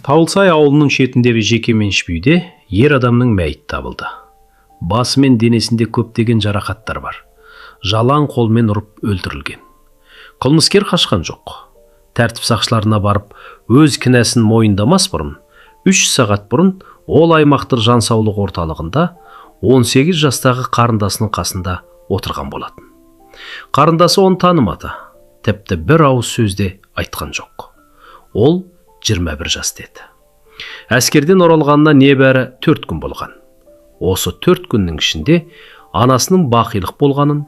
Тауылсай ауылының шетіндегі жекеменшік үйде ер адамның мәйіті табылды. Басы мен денесінде көптеген жарақаттар бар. Жалаң қолмен ұрып өлтірілген. Қылмыскер қашқан жоқ. Тәртіп сақшыларына барып, өз кінәсін мойындамас бұрын, 3 сағат бұрын ол аймақтық жансаулық орталығында 18 жастағы қарындасының қасында отырған болатын. Қарындасы оны танымады, тіпті бір ауыз сөзде айтқан жоқ. Ол 21 жас деді. Әскерден оралғанына небәрі 4 күн болған. Осы 4 күннің ішінде анасының бақилық болғанын,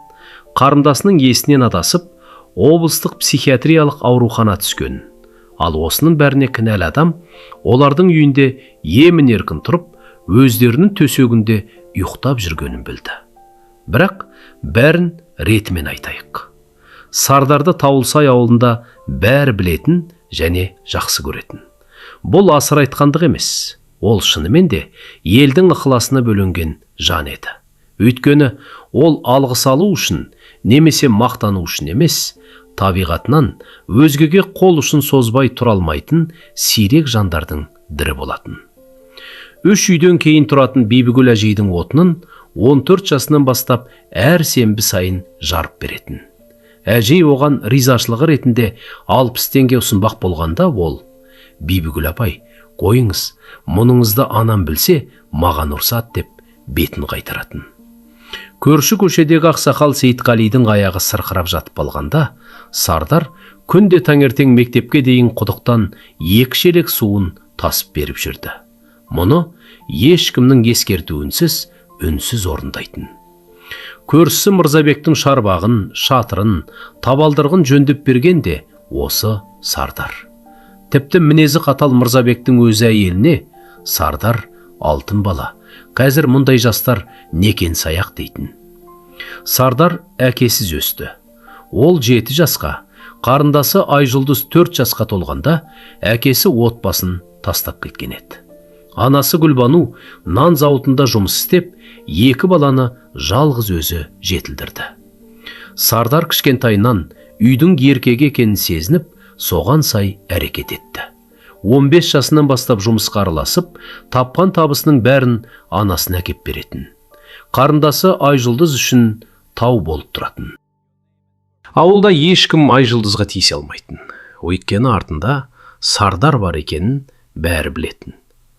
қарындасының есінен адасып, облыстық психиатриялық аурухана түскенін, ал осының бәріне кінәлі адам олардың үйінде емін-еркін тұрып, өздерінің төсегінде ұйықтап жүргенін білді. Бірақ бәрін ретімен айтайық. Сардарды Тауылсай ауылында бәрі білетін және жақсы көретін. Бұл асыр айтқандық емес. Ол шынымен де елдің ықыласына бөленген жан еді. Өйткені ол алғыс алу үшін немесе мақтану үшін емес, табиғатынан өзгеге қол ұшын созбай тұра алмайтын сирек жандардың бірі болатын. 3 үйден кейін тұратын Бибігүл әжейдің отынын 14 жасынан бастап әр сенбі сайын жарып беретін. Әжей оған ризашылығы ретінде 60 теңге ұсынбақ болғанда ол: «Бибігүл апай, қойыңыз, мұныңызды анам білсе, маған ұрсат» деп бетін қайтаратын. Көрші көшедегі ақсақал Сейітқалидың аяғы сырқырап жатып қалғанда, Сардар күнде таңертең мектепке дейін құдықтан 2 шелек суын тасып беріп жүрді. Мұны ешкімнің ескертуінсіз, үнсіз орындайтын. Көршісі Мырзабектің шарбағын, шатырын, табалдырғын жөндеп берген де осы Сардар. Тіпті мінезі қатал Мырзабектің өз әйеліне: «Сардар алтын бала, қазір мұндай жастар некен саяқ» дейтін. Сардар әкесіз өсті. Ол 7 жасқа, қарындасы Айжұлдыз 4 жасқа толғанда әкесі отбасын тастап кеткен еді. Анасы Гүлбану нан зауытында жұмыс істеп, 2 баланы жалғыз өзі жетілдірді. Сардар кішкентайынан үйдің еркегі екенін сезініп, соған сай әрекет етті. 15 жасынан бастап жұмысқа араласып, тапқан табысының бәрін анасына әкеп беретін. Қарындасы Айжұлдыз үшін тау болып тұратын. Ауылда ешкім Айжұлдызға тиісе алмайтын. Өйткені артында Сардар бар екенін бәрі білетін.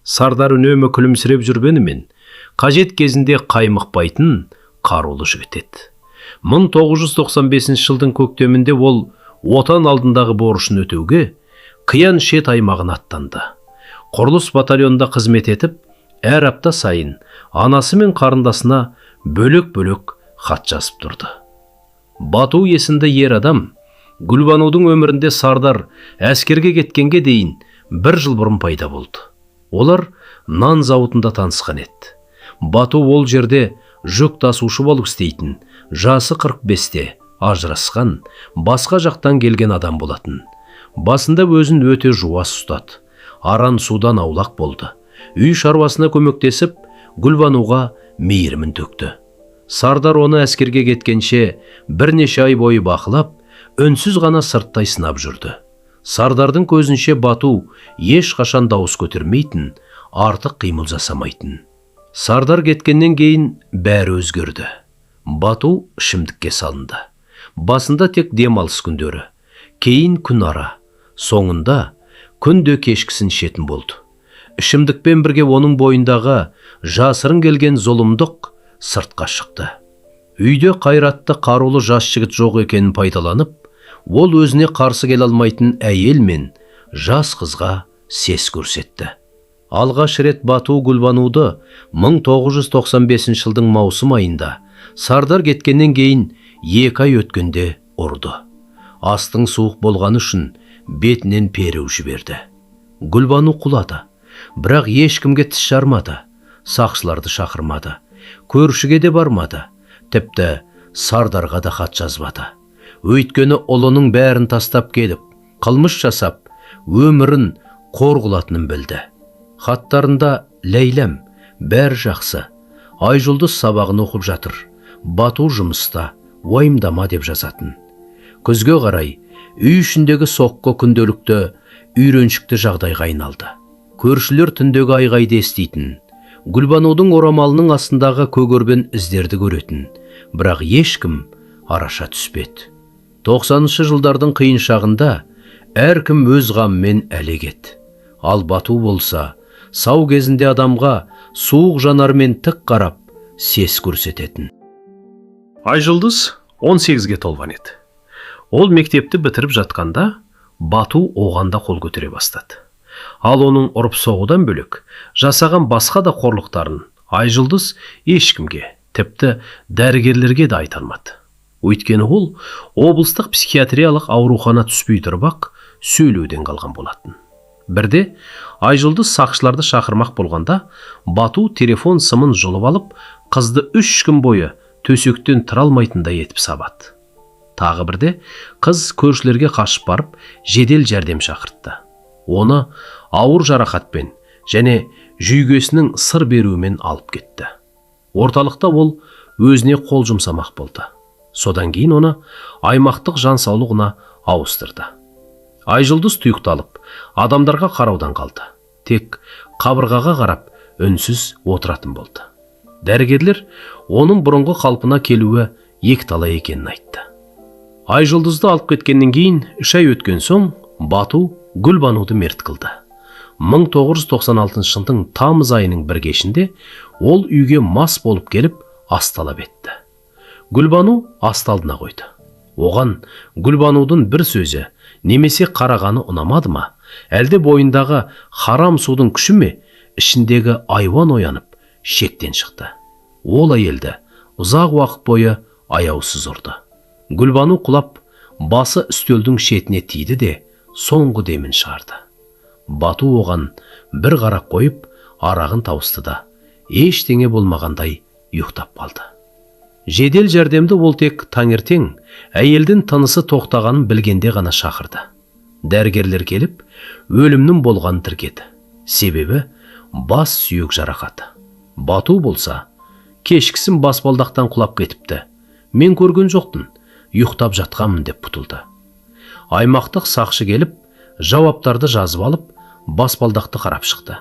Сардар үнемі күлімсіреп жүргенімен, қажет кезінде қаймықпайтын қарулы жігіт еді. 1995 жылдың көктемінде ол отан алдындағы борышын өтеуге Қиян шет аймағына аттанды. Құрылыс батальонында қызмет етіп, әр апта сайын анасы мен қарындасына бөлек-бөлек хат жазып тұрды. Бату есімді ер адам Гүлбанудың өмірінде Сардар әскерге кеткенге дейін 1 жыл бұрын пайда болды. Олар нан зауытында танысқан еді. Бату ол жерде жүк тасушы болып істейтін, жасы 45-те, ажырасқан, басқа жақтан келген адам болатын. Басында өзін өте жуас ұстады. Аран судан аулақ болды. Үй шаруасына көмектесіп, Гүлбануға мейірімін төкті. Сардар оны әскерге кеткенше бірнеше ай бойы бақылап, үнсіз ғана сырттай сынап жүрді. Сардардың көзінше Бату ешқашан дауыс көтермейтін, артық қимыл жасамайтын. Сардар кеткеннен кейін бәрі өзгерді. Бату ішімдікке салынды. Басында тек демалыс күндері, кейін күн ара, соңында күнде кешкісін ішетін болды. Ішімдікпен бірге оның бойындағы жасырын келген зұлымдық сыртқа шықты. Үйде қайратты қарулы жас жігіт жоқ екенін пайдаланып, ол өзіне қарсы келе алмайтын әйел мен жас қызға сес көрсетті. Алғаш рет Бату Гүлбануды 1995 жылдың маусым айында, Сардар кеткеннен кейін 2 ай өткенде ұрды. Астың суық болғаны үшін бетінен переу жіберді. Гүлбану құлады, бірақ ешкімге тіс жармады, сақшыларды шақырмады, көршіге де бармады, тіпті Сардарға да хат жазбады. Өйткені ұлының бәрін тастап келіп, қылмыс жасап, өмірін қор қылатынын білді. Хаттарында: «Ләйләм, бәрі жақсы. Айжұлдыз сабағын оқып жатыр. Бату жұмыста, уайымдама» деп жазатын. Күзге қарай үй ішіндегі соққы күнделікті үйреншікті жағдайға айналды. Көршілер түндегі айғайды естейтін, Гүлбанудың орамалының астындағы көгерген іздерді көретін, бірақ ешкім араша түспеді. 90-шы жылдардың қиын шағында әркім өз ғаммен әлек. Ал Бату болса, сау кезінде адамға суық жанармен тік қарап, сес көрсететін. Айжұлдыз 18-ге толған еді. Ол мектепті бітіріп жатқанда, Бату оғанда қол көтере бастады. Ал оның ұрып соғудан бөлек, жасаған басқа да қорлықтарын Айжұлдыз ешкімге, тіпті дәрігерлерге де айта алмады. Өйткені ол облыстық психиатриялық аурухана түспей тұрып-ақ сөйлеуден қалған болатын. Бірде Айжұлдыз сақшыларды шақырмақ болғанда, Бату телефон сымын жұлып алып, қызды 3 күн бойы төсектен тұра алмайтындай етіп сабады. Тағы бірде қыз көршілерге қашып барып, жедел жәрдем шақыртты. Оны ауыр жарақатпен және жүйкесінің сыр беруімен алып кетті. Орталықта ол өзіне қол жұмсамақ болды. Содан кейін оны аймақтық жансаулығына ауыстырды. Айжұлдыз тұйықталып, адамдарға қараудан қалды. Тек қабырғаға қарап, үнсіз отыратын болды. Дәрігерлер оның бұрынғы қалпына келуі екіталай екенін айтты. Айжұлдызды алып кеткеннен кейін 3 ай өткен соң Бату Гүлбануды мерт қылды. 1996 жылдың тамыз айының бір кешінде ол үйге мас болып келіп асталап етті. Гүлбану асталдына қойды. Оған Гүлбанудың бір сөзі немесе қарағаны ұнамады ма, әлде бойындағы харам судың күші ме, ішіндегі айуан оянып, шектен шықты. Ол әйелді ұзақ уақыт бойы аяусыз ұрды. Гүлбану құлап, басы үстелдің шетіне тиді де, соңғы демін шығарды. Бату оған бір қарап қойып, арағын тауысты да, ештеңе болмағандай ұйықтап қалды. Жедел жәрдемді ол тек таңертең әйелдің тынысы тоқтағанын білгенде ғана шақырды. Дәрігерлер келіп, өлімнің болғанын тіркеді. Себебі бас сүйек жарақаты. Бату болса, кешкісін баспалдақтан құлап кетіпті. Мен көрген жоқтын, ұйықтап жатқанмын деп пұтылды. Аймақтық сақшы келіп, жауаптарды жазып алып, баспалдақты қарап шықты.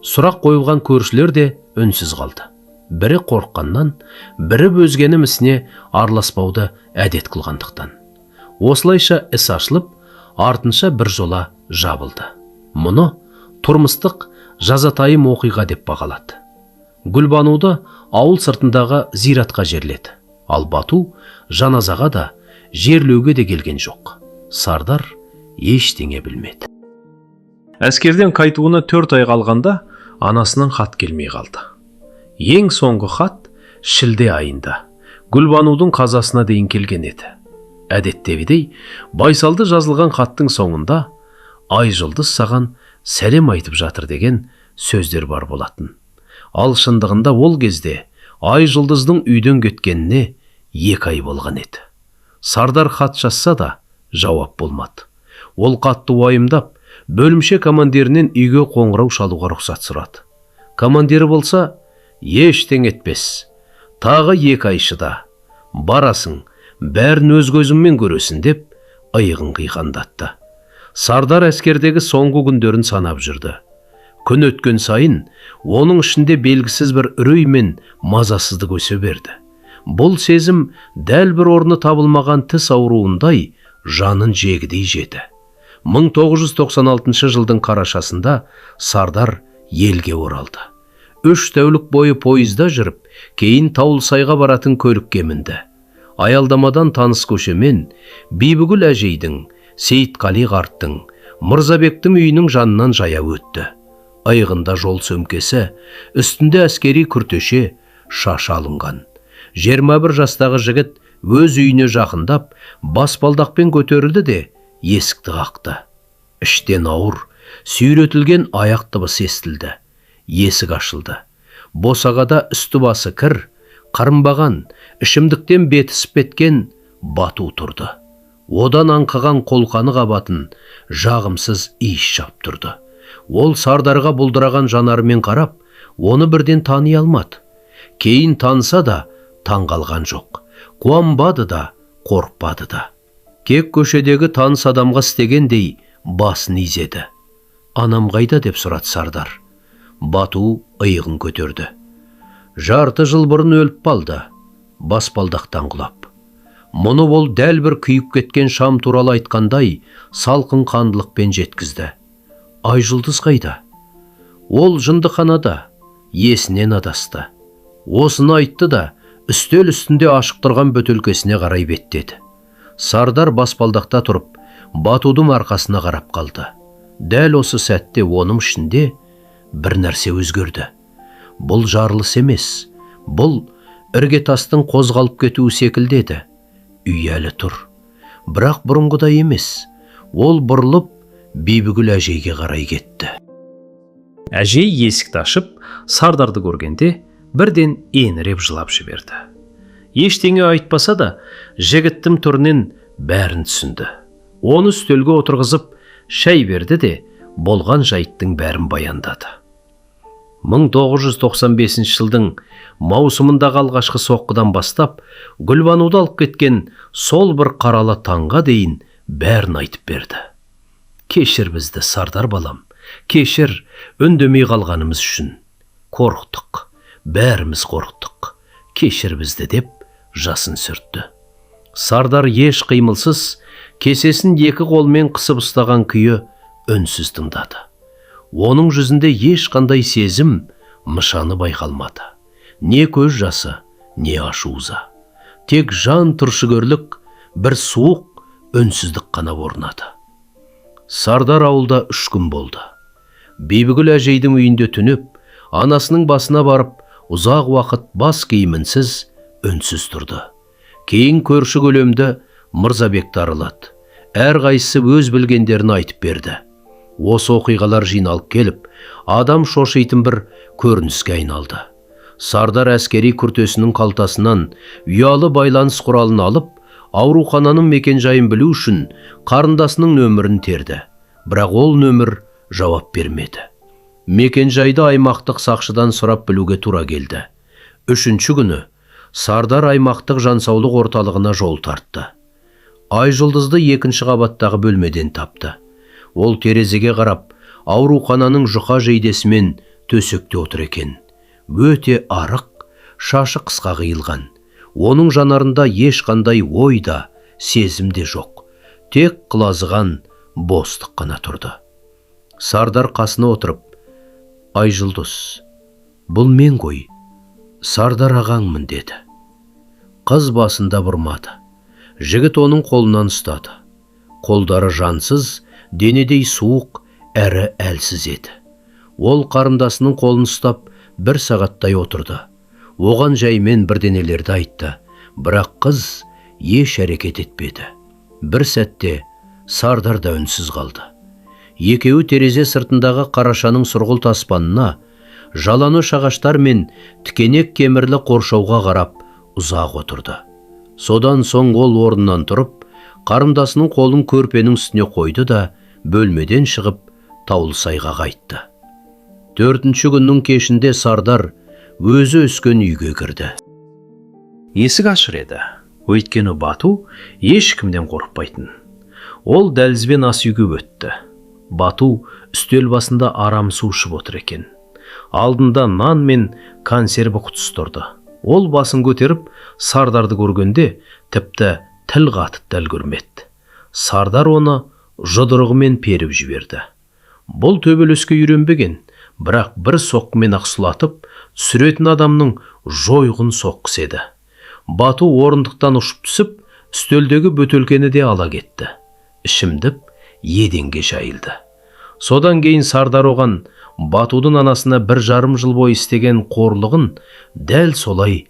Сұрақ қойылған көршілер де үнсіз қалды. Бірі қорыққаннан, бірі өзгені ісіне араласпауды әдет қылғандықтан. Осылайша іс ашылып, артынша бір жола жабылды. Мұны тұрмыстық жазатайым оқиға деп бағалады. Гүлбануды ауыл сыртындағы зиратқа жерледі. Ал Бату жаназаға да, жерлеуге де келген жоқ. Сардар ештеңе білмеді. Әскерден қайтуына 4 ай қалғанда анасынан хат келмей қалды. Ең соңғы хат шілде айында Гүлбанудың қазасына дейін келген еді. Әдеттегідей, байсалды жазылған хаттың соңында Айжұлдыз саған сәлем айтып жатыр деген сөздер бар болатын. Ал шындығында ол кезде Айжұлдыздың үйден кеткеніне 2 ай болған еді. Сардар хат жазса да жауап болмады. Ол қатты уайымдап, бөлімше командирінен үйге қоңырау шалуға рұқсат сұрады. Командирі болса, ештең етпес. Тағы 2 ай шыда. Барасың, бәрін өз көзіңмен көресің деп, иығын қиқандатты. Сардар әскердегі соңғы күндерін санап жүрді. Күн өткен сайын, оның ішінде белгісіз бір үрей мен мазасыздық өсе берді. Бұл сезім дәл бір орны табылмаған тіс ауруындай жанын жегідей жеді. 1996 жылдың қарашасында Сардар елге оралды. 3 тәулік бойы пойызда жүріп, кейін Таулысайға баратын көлікке мінді. Аялдамадан таныс көшемен Бибігүл әжейдің, Сейітқали қарттың, Мырзабектің үйінің жанынан жаяу өтті. Иығында жол сөмкесі, үстінде әскери күртеше, шашы алынған. 21 жастағы жігіт өз үйіне жақындап, баспалдақпен көтерілді де есікті қақты. Іштен ауыр, сүйретілген аяқ дыбысы естілді. Есік ашылды. Босағада үсті басы кір, қарынбаған, ішімдіктен бетісіп кеткен Бату тұрды. Одан аңқыған қолқаны қабатын жағымсыз иіс шап тұрды. Ол Сардарға бұлдыраған жанарымен қарап, оны бірден тани алмады. Кейін таныса да таңғалған жоқ. Қуанбады да, қорықпады да. Кек көшедегі таныс адамға істегендей басын изеді. Анам қайда деп сұрады Сардар. Бату иығын көтерді. Жарты жыл бұрын өліп қалды, баспалдақтан құлап. Мұны ол дәл бір күйіп кеткен шам туралы айтқандай салқын қандылықпен жеткізді. Айжұлдыз қайда? Ол жындыханада, есінен адасты. Осыны айтты да, үстел үстінде ашық тұрған бөтелкесіне қарай беттеді. Сардар баспалдақта тұрып, Батудың арқасына қарап қалды. Дәл осы сәтте оның ішінде бір нәрсе өзгерді. Бұл жарылыс емес, бұл іргетастың қозғалып кетуі секілді еді. Үй әлі тұр, бірақ бұрынғыдай емес. Ол бұрылып, Бибігүл әжейге қарай кетті. Әжей есікті ашып, Сардарды көргенде бірден еңіреп жылап жіберді. Ештеңе айтпаса да, жігіттің түрінен бәрін түсінді. Оны үстелге отырғызып, шай берді де, болған жайттың бәрін баяндады. 1995 жылдың маусымындағы алғашқы соққыдан бастап, Гүлбануды алып кеткен сол бір қаралы таңға дейін бәрін айтып берді. Кешір бізді, Сардар балам, кешір үндемей қалғанымыз үшін. Қорықтық, бәріміз қорықтық, кешір бізді деп жасын сүртті. Сардар еш қимылсыз, кесесін екі қолмен қысып ұстаған күйі үнсіз тыңдады. Оның жүзінде ешқандай сезім, мышаны байқалмады. Не көз жасы, не ашу-ыза. Тек жан түршігерлік, бір суық, үнсіздік қана орнады. Сардар ауылда 3 күн болды. Бибігүл әжейдің үйінде түнеп, анасының басына барып, ұзақ уақыт бас киімінсіз, үнсіз тұрды. Кейін көрші көлемді Мырзабекті аралады. Әрқайсысы өз білгендерін айтып берді. Осы оқиғалар жиналып келіп, адам шошитын бір көрініске айналды. Сардар әскери күртесінің қалтасынан ұялы байланыс құралын алып, аурухананың мекенжайын білу үшін қарындасының нөмірін терді. Бірақ ол нөмір жауап бермеді. Мекенжайды аймақтық сақшыдан сұрап білуге тура келді. 3-ші күні Сардар аймақтық жансаулық орталығына жол тартты. Айжұлдызды 2-ші қабаттағы бөлмеден тапты. Ол терезеге қарап, аурухананың жұқа жейдесімен төсекте отыр екен. Өте арық, шашы қысқа қиылған. Оның жанарында ешқандай ой да, сезім де жоқ. Тек құлазыған бостық қана тұрды. Сардар қасына отырып, Айжұлдыз, бұл мен ғой, Сардар ағаңмын деді. Қыз басында бұрмады. Жігіт оның қолынан ұстады. Қолдары жансыз, денедей суық, әрі әлсіз еді. Ол қарындасының қолын ұстап, 1 сағаттай отырды. Оған жаймен бірденелерді айтты, бірақ қыз еш әрекет етпеді. Бір сәтте Сардар да үнсіз қалды. Екеуі терезе сыртындағы қарашаның сұрғылт аспанына, жаланы ағаштар мен тікенек кемірлі қоршауға қарап ұзақ отырды. Содан соң ол орнынан тұрып, қарындасының қолын көрпенің үстіне қойды да бөлмеден шығып Таулысайға қайтты. 4-ші күннің кешінде Сардар өзі өскен үйге кірді. Есік ашық еді. Өйткені Бату ешкімден қорықпайтын. Ол дәлізбен ас үйге өтті. Бату үстел басында арам су ішіп отыр екен. Алдында нан мен консерві құтысы тұрды. Ол басын көтеріп, Сардарды көргенде тіпті тіл қатып дәл көрмеді. Сардар оны жұдырығымен періп жіберді. Бұл төбелеске үйренбеген, бірақ бір соққымен ақсулатып, түсіретін адамның жойғын соққысы еді. Бату орындықтан ұшып түсіп, үстелдегі бөтелкені де ала кетті. Ішімдіп, еденге жайылды. Содан кейін Сардар оған Батудың анасына 1,5 жыл бойы істеген қорлығын дәл солай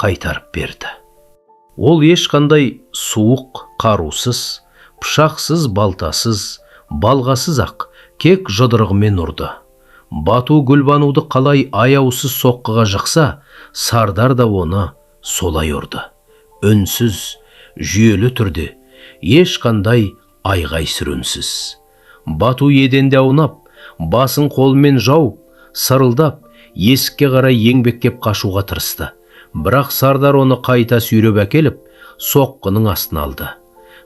қайтарып берді. Ол ешқандай суық, қарусыз, пышақсыз, балтасыз, балғасыз ақ, кек жұдырығымен ұрды. Бату Гүлбануды қалай аяусыз соққыға жықса, Сардар да оны солай ұрды. Үнсіз, жүйелі түрде, ешқандай айғай-сүрінсіз. Бату еденде аунап, басын қолымен жауып, сырылдап, есікке қарай еңбектеп қашуға тырысты. Бірақ Сардар оны қайта сүйреп әкеліп, соққының астына алды.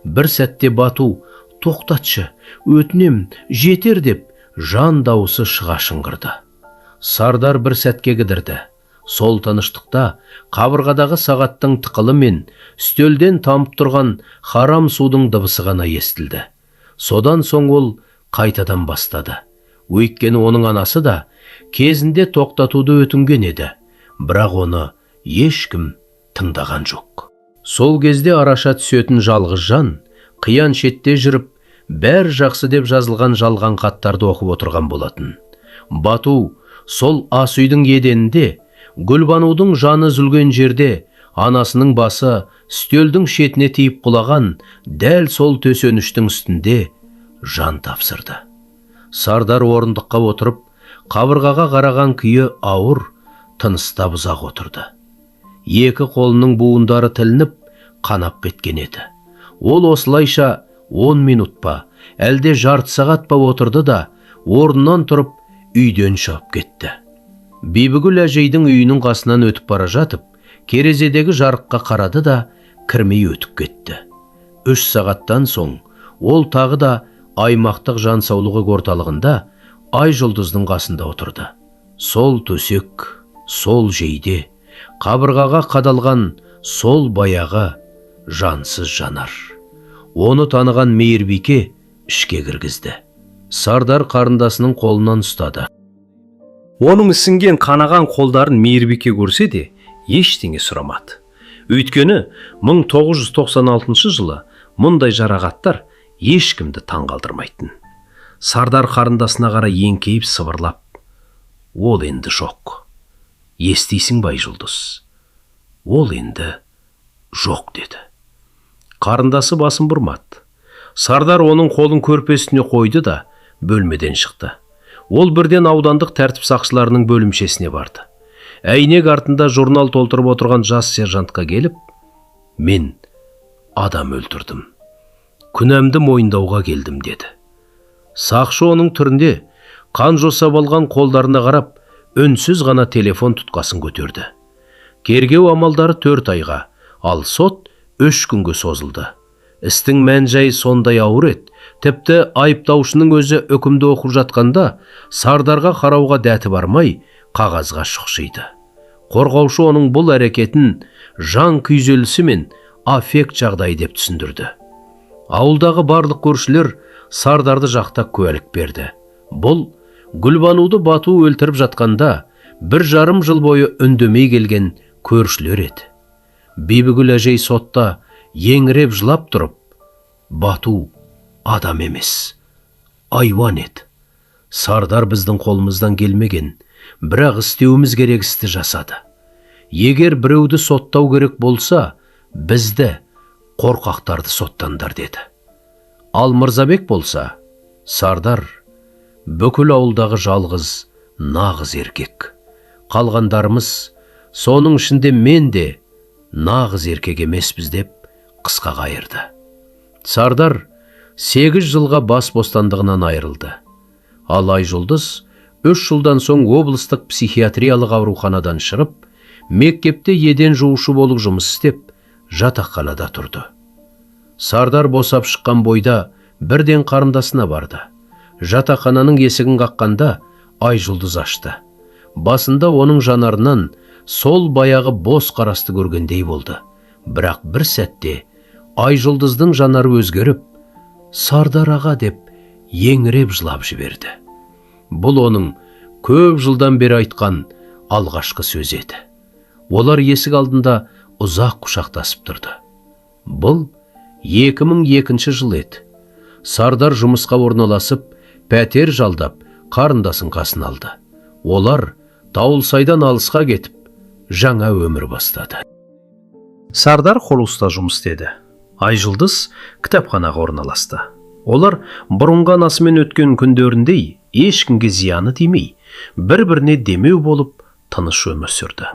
Бір сәтте Бату, тоқтатшы, өтінем, жетер деп, жан дауысы шыға шыңғырды. Сардар бір сәтке кідірді. Сол тыныштықта қабырғадағы сағаттың тықылы мен үстелден тамып тұрған харам судың дыбысы ғана естілді. Содан соң ол қайтадан бастады. Өйткені оның анасы да кезінде тоқтатуды өтінген еді, бірақ оны ешкім тыңдаған жоқ. Сол кезде араша түсетін жалғыз жан қиян шетте жүріп, бәр жақсы деп жазылған жалған хаттарды оқып отырған болатын. Бату сол ас үйдің еденінде, Гүлбанудың жаны үзілген жерде, анасының басы үстелдің шетіне тиіп құлаған дәл сол төсеніштің үстінде жан тапсырды. Сардар орындыққа отырып, қабырғаға қараған күйі ауыр, тыныстап ұзақ отырды. Екі қолының буындары тілініп, қанап кеткен еді. Ол осылайша 10 минут па, әлде жарты сағат па отырды да, орнынан тұрып, үйден шығып кетті. Бибігүл әжейдің үйінің қасынан өтіп бара жатып, керезедегі жарыққа қарады да, кірмей өтіп кетті. 3 сағаттан соң, ол тағы да аймақтық жансаулығы орталығында ай жұлдыздың қасында отырды. Сол төсек, сол жейде, қабырғаға қадалған сол баяғы жансыз жанар. Оны таныған мейірбике ішке кіргізді. Сардар қарындасының қолынан ұстады. Оның ісінген қанаған қолдарын мейірбике көрсе де, ештеңе сұрамады. Өйткені 1996 жылы мұндай жарақаттар ешкімді таңғалдырмайтын. Сардар қарындасына қарай еңкейіп сыбырлап: "Ол енді жоқ. Естисің бай жұлдыз? Ол енді жоқ", деді. Қарындасы басын бұрмады. Сардар оның қолын көрпесіне қойды да бөлмеден шықты. Ол бірден аудандық тәртіп сақшыларының бөлімшесіне барды. Әйнек артында журнал толтырып отырған жас сержантқа келіп: "Мен адам өлтірдім. Күнәмді мойындауға келдім", деді. Сақшы оның түрінде қан жосап алған қолдарына қарап, үнсіз ғана телефон тұтқасын көтерді. Тергеу амалдары 4 айға, ал сот 3 күнге созылды. Істің мән-жайы сондай ауыр еді, тіпті айыптаушының өзі үкімді оқып жатқанда Сардарға қарауға дәті бармай, қағазға шұқшиды. Қорғаушы оның бұл әрекетін жан күйзелісі мен аффект жағдайы деп түсіндірді. Ауылдағы барлық көршілер Сардарды жақтап куәлік берді. Бұл Гүлбануды Бату өлтіріп жатқанда 1,5 жыл бойы үндемей келген көршілер еді. Бибігүл әжей сотта еңіреп жылап тұрып: "Бату адам емес, айуан еді. Сардар біздің қолымыздан келмеген, бірақ істеуіміз керек істі жасады. Егер біреуді соттау керек болса, бізді, қорқақтарды соттандар", деді. Ал Мырзабек болса, Сардар бүкіл ауылдағы жалғыз, нағыз еркек. Қалғандарымыз, соның ішінде мен де нағыз еркек емеспіз, деп қысқа қайырды. Сардар 8 жылға бас бостандығынан айырылды. Ал Айжұлдыз 3 жылдан соң облыстық психиатриялық ауруханадан шығып, мектепте еден жуушы болып жұмыс істеп, жатақханада тұрды. Сардар босап шыққан бойда бірден қарындасына барды. Жатақхананың есігін қаққанда Айжұлдыз ашты. Басында оның жанарынан сол баяғы бос қарасты көргендей болды. Бірақ бір сәтте Айжұлдыздың жанары өзгеріп, "Сардар аға", деп еңіреп жылап жіберді. Бұл оның көп жылдан бері айтқан алғашқы сөз еді. Олар есік алдында ұзақ құшақтасып тұрды. Бұл 2002 жыл еді. Сардар жұмысқа орналасып, пәтер жалдап, қарындасын қасын алды. Олар Тауылсайдан алысқа кетіп, жаңа өмір бастады. Сардар құрылыста жұмыс істеді. Айжұлдыз кітапханаға орналасты. Олар бұрынғы анасымен өткен күндеріндей ешкімге зияны тимей, бір-біріне демеу болып тыныш өмір сүрді.